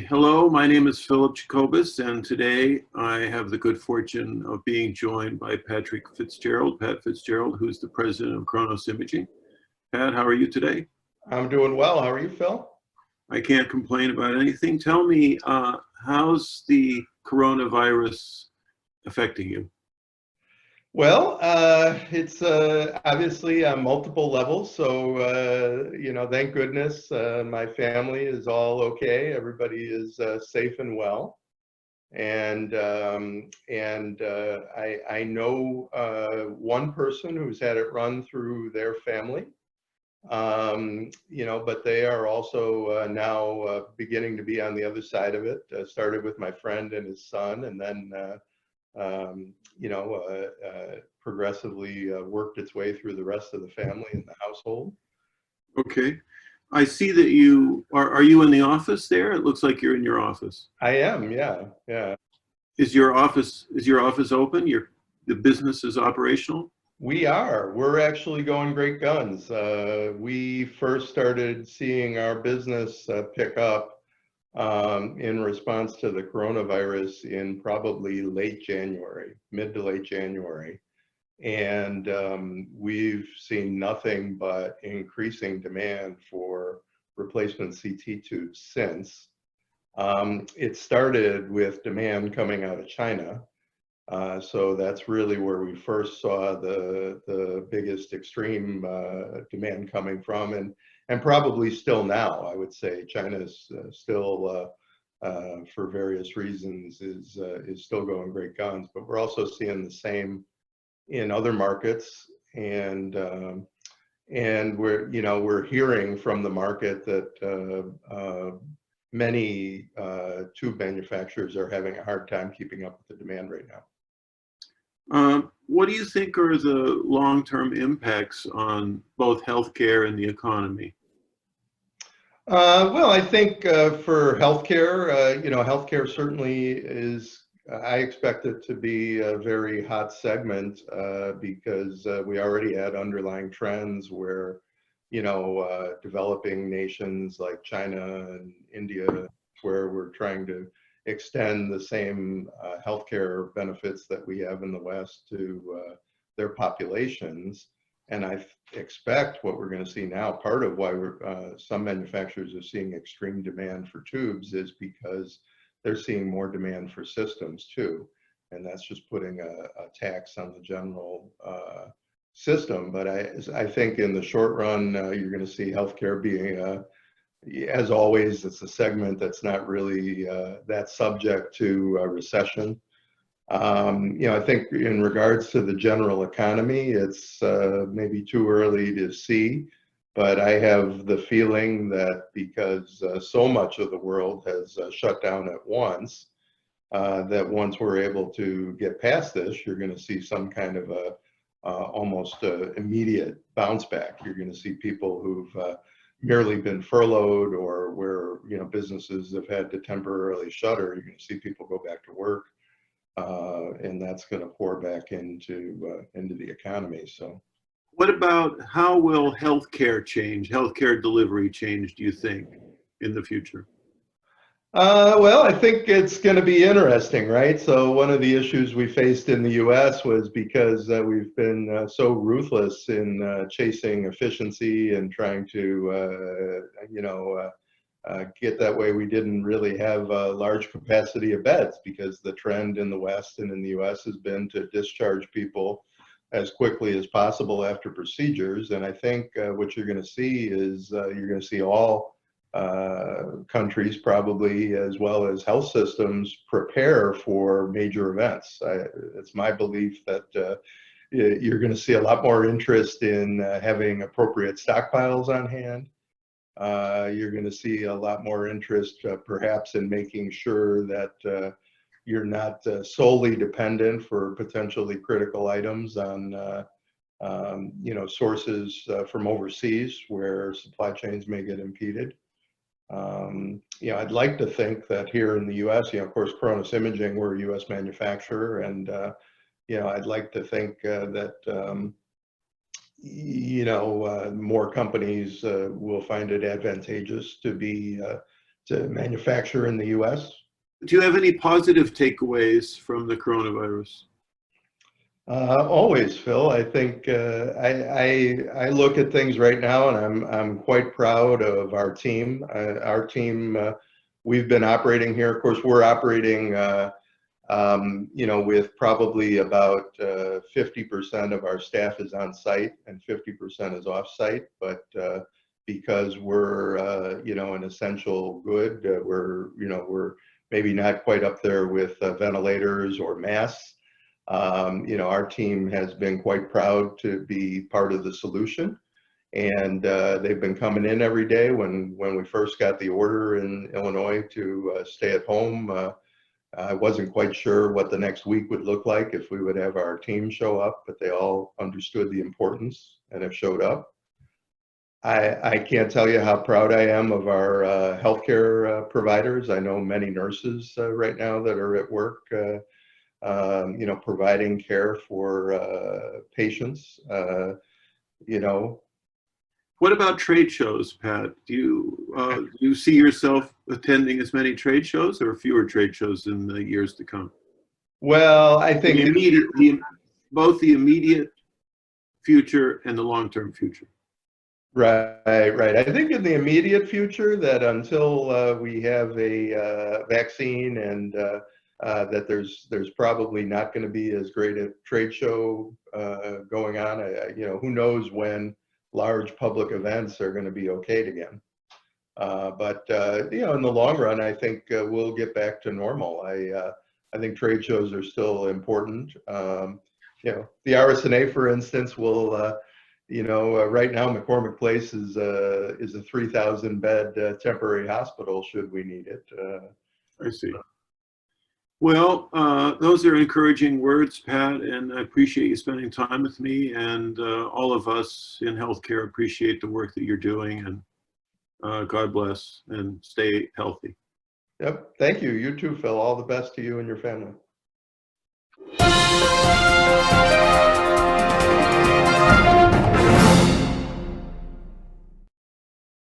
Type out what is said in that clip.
Hello, my name is Philip Jacobus, and today I have the good fortune of being joined by Pat Fitzgerald, who's the president of Chronos Imaging. Pat, how are you today? I'm doing well. How are you, Phil? I can't complain about anything. Tell me, how's the coronavirus affecting you? Well, it's obviously on multiple levels. So, thank goodness my family is all okay. Everybody is safe and well. I know one person who's had it run through their family. But they are also now beginning to be on the other side of it. Started with my friend and his son, and then progressively worked its way through the rest of the family and the household. Okay. I see that are you in the office there? It looks like you're in your office. I am, yeah, yeah. Is your office open? The business is operational? We're actually going great guns. We first started seeing our business pick up in response to the coronavirus in probably late January, mid to late January. And we've seen nothing but increasing demand for replacement CT tubes since. It started with demand coming out of China. So that's really where we first saw the biggest extreme demand coming from, and probably still now. I would say China is still, for various reasons, is still going great guns. But we're also seeing the same in other markets, and we're hearing from the market that many tube manufacturers are having a hard time keeping up with the demand right now. What do you think are the long-term impacts on both healthcare and the economy? Well, I think for healthcare, healthcare certainly is, I expect it to be a very hot segment because we already had underlying trends where, developing nations like China and India, where we're trying to extend the same healthcare benefits that we have in the West to their populations. And I expect what we're going to see now, part of why some manufacturers are seeing extreme demand for tubes is because they're seeing more demand for systems too. And that's just putting a tax on the general system. But I think in the short run, you're going to see healthcare being as always, it's a segment that's not really that subject to recession. I think in regards to the general economy, it's maybe too early to see, but I have the feeling that because so much of the world has shut down at once, that once we're able to get past this, you're going to see some kind of a almost immediate bounce back. You're going to see people who've merely been furloughed, or where businesses have had to temporarily shutter. You're going to see people go back to work, and that's going to pour back into the economy. So, what about how will healthcare delivery change, do you think, in the future? Well, I think it's going to be interesting, right? So one of the issues we faced in the U.S. was because we've been so ruthless in chasing efficiency and trying to, get that way. We didn't really have a large capacity of beds because the trend in the West and in the U.S. has been to discharge people as quickly as possible after procedures. And I think what you're going to see is you're going to see all countries, probably, as well as health systems, prepare for major events. It's my belief that you're going to see a lot more interest in having appropriate stockpiles on hand. You're going to see a lot more interest perhaps in making sure that you're not solely dependent for potentially critical items on sources from overseas where supply chains may get impeded. I'd like to think that here in the U.S., of course, Chronos Imaging, we're a U.S. manufacturer, and I'd like to think that more companies will find it advantageous to be to manufacture in the US. Do you have any positive takeaways from the coronavirus? Always, Phil. I think I look at things right now, and I'm quite proud of our team. Our team, we've been operating here. Of course, we're operating, with probably about 50% of our staff is on site and 50% is off site. But because we're an essential good, we're maybe not quite up there with ventilators or masks. Our team has been quite proud to be part of the solution, and they've been coming in every day. When we first got the order in Illinois to stay at home, I wasn't quite sure what the next week would look like, if we would have our team show up, but they all understood the importance and have showed up. I can't tell you how proud I am of our healthcare providers. I know many nurses right now that are at work providing care for patients. What about trade shows, Pat? Do you see yourself attending as many trade shows or fewer trade shows in the years to come? Well, I think both the immediate future and the long-term future. Right. I think in the immediate future, that until we have a vaccine, and that there's probably not going to be as great a trade show going on. Who knows when large public events are going to be okayed again. But in the long run, I think we'll get back to normal. I think trade shows are still important. The RSNA, for instance, will right now McCormick Place is a 3,000 bed temporary hospital should we need it. I see. Well, those are encouraging words, Pat, and I appreciate you spending time with me, and all of us in healthcare appreciate the work that you're doing, and God bless and stay healthy. Yep. Thank you. You too, Phil. All the best to you and your family.